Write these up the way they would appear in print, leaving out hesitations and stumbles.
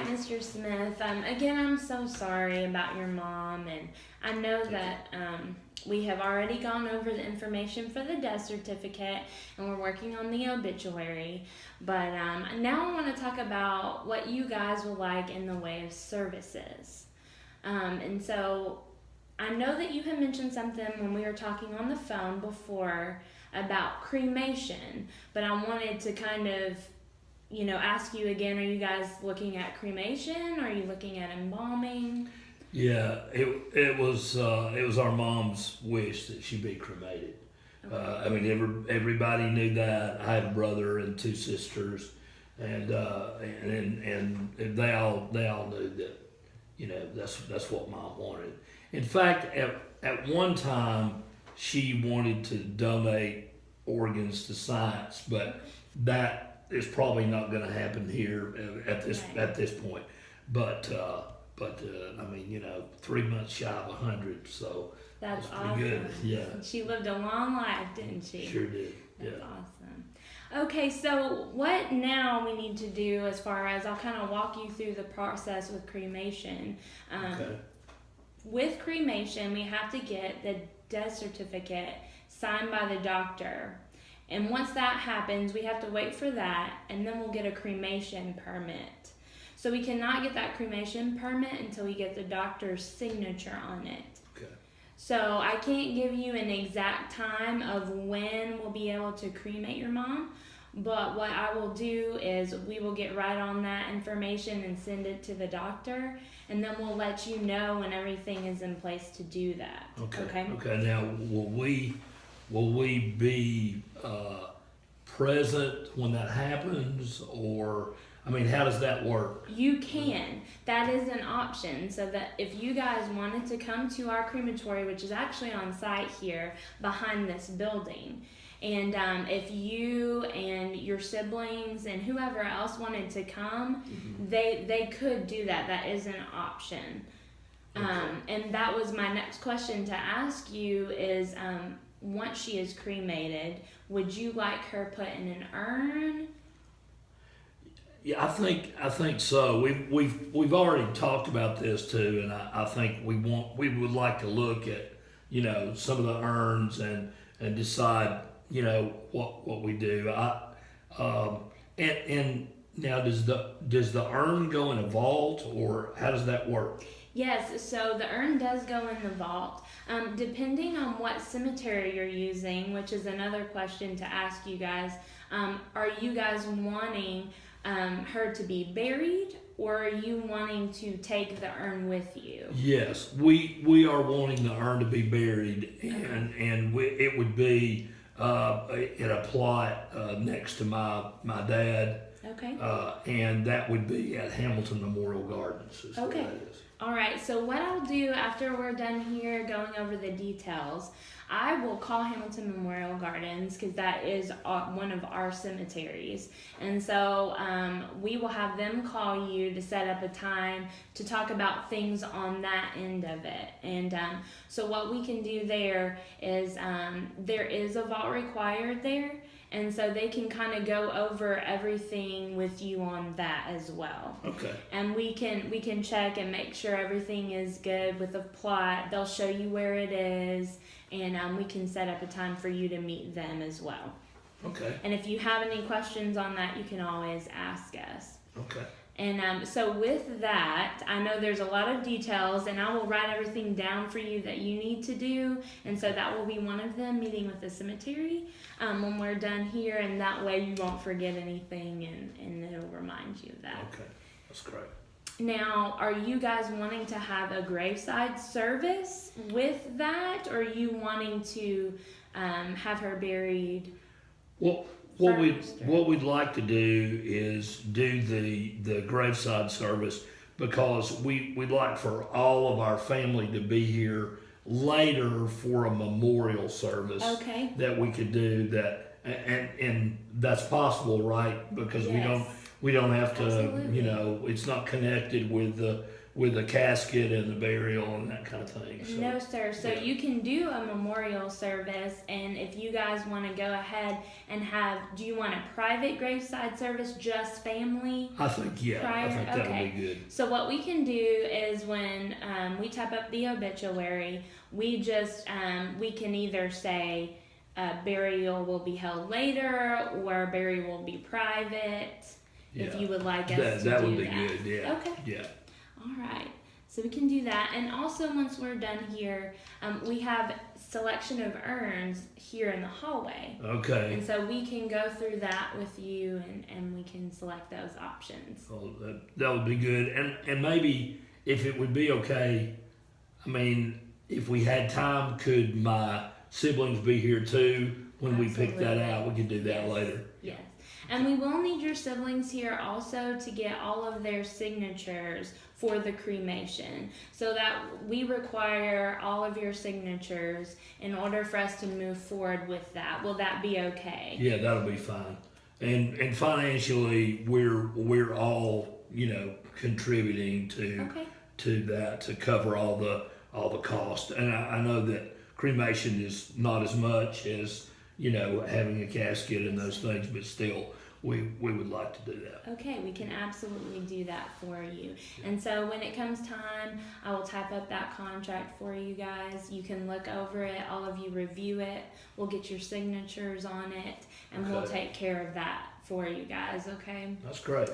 Mr. Smith. Again, I'm so sorry about your mom, and I know that we have already gone over the information for the death certificate, and we're working on the obituary. But now I want to talk about what you guys would like in the way of services. And so I know that you had mentioned something when we were talking on the phone before about cremation, but I wanted to kind of ask you again, are you guys looking at cremation? Or are you looking at embalming? Yeah, it was our mom's wish that she be cremated. Okay. I mean, everybody knew that. I have a brother and two sisters, and they all knew that that's what Mom wanted. In fact, at one time, she wanted to donate organs to science, but that is probably not going to happen here at this point. But I mean, 3 months shy of 100, so that's pretty awesome. good. Yeah, she lived a long life, didn't she? Sure did. That's awesome. Okay, so what now we need to do as far as I'll kind of walk you through the process with cremation. Okay. With cremation, we have to get the death certificate signed by the doctor. And once that happens, we have to wait for that, and then we'll get a cremation permit. So we cannot get that cremation permit until we get the doctor's signature on it. Okay. So I can't give you an exact time of when we'll be able to cremate your mom, but what I will do is we will get right on that information and send it to the doctor, and then we'll let you know when everything is in place to do that. Okay. Now, will we be present when that happens, or how does that work? You can. That is an option. So that if you guys wanted to come to our crematory, which is actually on site here behind this building, and if you and your siblings and whoever else wanted to come, they could do that. That is an option. Okay. And that was my next question to ask you is, once she is cremated, would you like her put in an urn? Yeah, I think so. We've already talked about this too, and I think we would like to look at some of the urns and decide what we do. And now does the urn go in a vault, or how does that work? Yes, so the urn does go in the vault. Depending on what cemetery you're using, which is another question to ask you guys, are you guys wanting her to be buried, or are you wanting to take the urn with you? Yes, we are wanting the urn to be buried, and it would be in a plot next to my dad. Okay. And that would be at Hamilton Memorial Gardens. Is Okay. Where that is. All right, so what I'll do after we're done here going over the details, I will call Hamilton Memorial Gardens because that is one of our cemeteries. And so we will have them call you to set up a time to talk about things on that end of it. And so what we can do there is there is a vault required there. And so they can kind of go over everything with you on that as well. Okay. And we can check and make sure everything is good with the plot. They'll show you where it is, and we can set up a time for you to meet them as well. Okay. And if you have any questions on that, you can always ask us. Okay. And so with that, I know there's a lot of details, and I will write everything down for you that you need to do. And so that will be one of them, meeting with the cemetery when we're done here. And that way you won't forget anything, and it'll remind you of that. Okay, that's great. Now, are you guys wanting to have a graveside service with that, or are you wanting to have her buried? Well, what we'd like to do is do the graveside service, because we'd like for all of our family to be here later for a memorial service. Okay. That we could do that, and that's possible, right? Because Yes. we don't have to, Absolutely. it's not connected with with the casket and the burial and that kind of thing. So, no, sir. So yeah. you can do a memorial service, and if you guys want to go ahead and do you want a private graveside service, just family? I think, yeah, prior? I think that Okay. would be good. So what we can do is when we type up the obituary, we just we can either say burial will be held later or burial will be private. Yeah. If you would like us That to do would be that. good, yeah. Okay. Yeah. All right. So we can do that. And also once we're done here, we have selection of urns here in the hallway. Okay. And so we can go through that with you and we can select those options. Oh, that would be good. And maybe if it would be okay, I mean, if we had time, could my siblings be here too when we pick that out? We could do that later. Yes. And we will need your siblings here also to get all of their signatures for the cremation. So that we require all of your signatures in order for us to move forward with that. Will that be okay? Yeah, that'll be fine. And financially, we're all, contributing to that to cover all the cost. And I know that cremation is not as much as having a casket and those things, but still we would like to do that. Okay, we can absolutely do that for you. And so when it comes time, I will type up that contract for you guys. You can look over it, all of you review it. We'll get your signatures on it, and we'll take care of that for you guys, okay? That's great.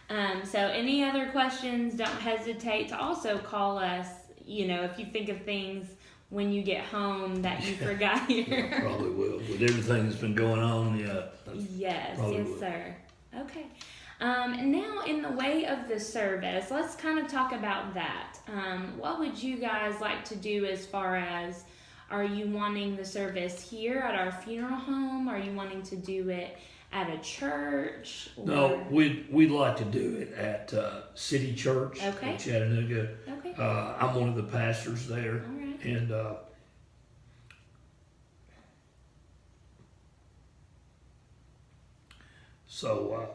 So any other questions, don't hesitate to also call us, if you think of things when you get home that you forgot here. I probably will. With everything that's been going on, yeah. Yes, will. sir. Okay. And now in the way of the service, let's kind of talk about that. What would you guys like to do as far as, are you wanting the service here at our funeral home? Are you wanting to do it at a church? Or... No, we'd like to do it at City Church in Chattanooga. Okay. I'm one of the pastors there. All right. And so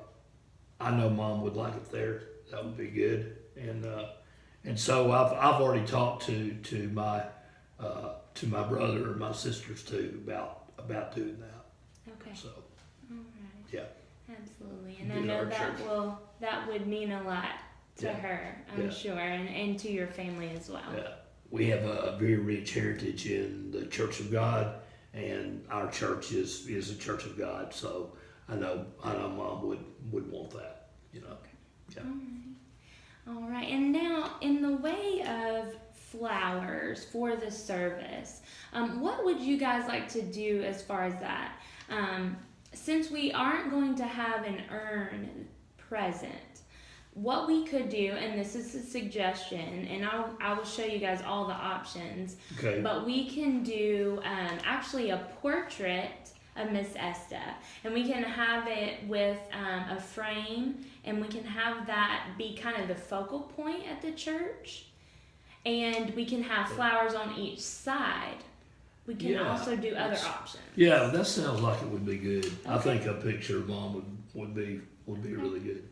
I know Mom would like it there. That would be good. And so I've already talked to my brother and my sisters too about doing that. Okay. So. All right. Yeah. Absolutely. And I know that would mean a lot to her, I'm sure, and to your family as well. Yeah. We have a very rich heritage in the Church of God, and our church is a Church of God. So I know Mom would want that, Yeah. All right. And now, in the way of flowers for the service, what would you guys like to do as far as that? Since we aren't going to have an urn present, what we could do, and this is a suggestion, and I will show you guys all the options. Okay. But we can do actually a portrait of Miss Esta, and we can have it with a frame, and we can have that be kind of the focal point at the church, and we can have flowers on each side. We can also do other options. Yeah, that sounds like it would be good. Okay. I think a picture of Mom would be really good.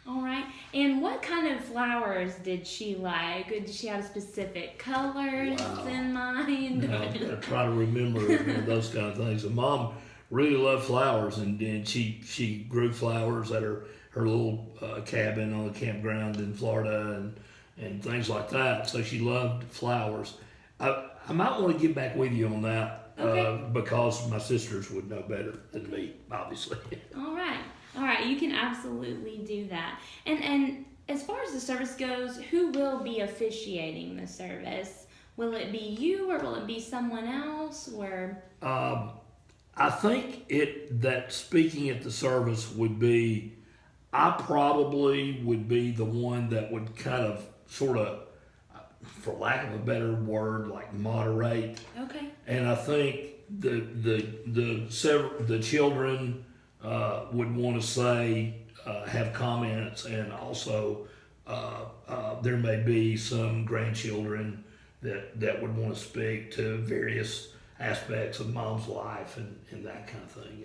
All right. And what kind of flowers did she like? Did she have specific colors in mind? No, I'm going to try to remember those kind of things. And Mom really loved flowers, and she grew flowers at her little cabin on the campground in Florida and things like that. So she loved flowers. I might want to get back with you on that because my sisters would know better than me, obviously. All right. You can absolutely do that. And as far as the service goes, who will be officiating the service? Will it be you or will it be someone else? Or I think that speaking at the service would be, I probably would be the one that would kind of sort of, for lack of a better word, like moderate. Okay. And I think the children would want to say, have comments, and also there may be some grandchildren that would want to speak to various aspects of Mom's life and that kind of thing.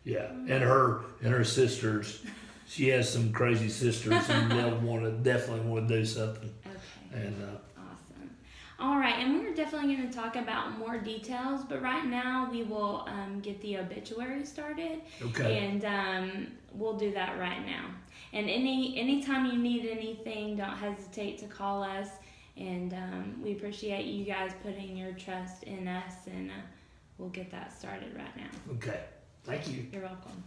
Yeah. And her sisters, she has some crazy sisters, and they'll definitely want to do something. Okay. And awesome. All right, and we're definitely going to talk about more details, but right now we will get the obituary started. okay, And we'll do that right now. And anytime you need anything, don't hesitate to call us. And we appreciate you guys putting your trust in us, and we'll get that started right now. okay. Thank you. You're welcome.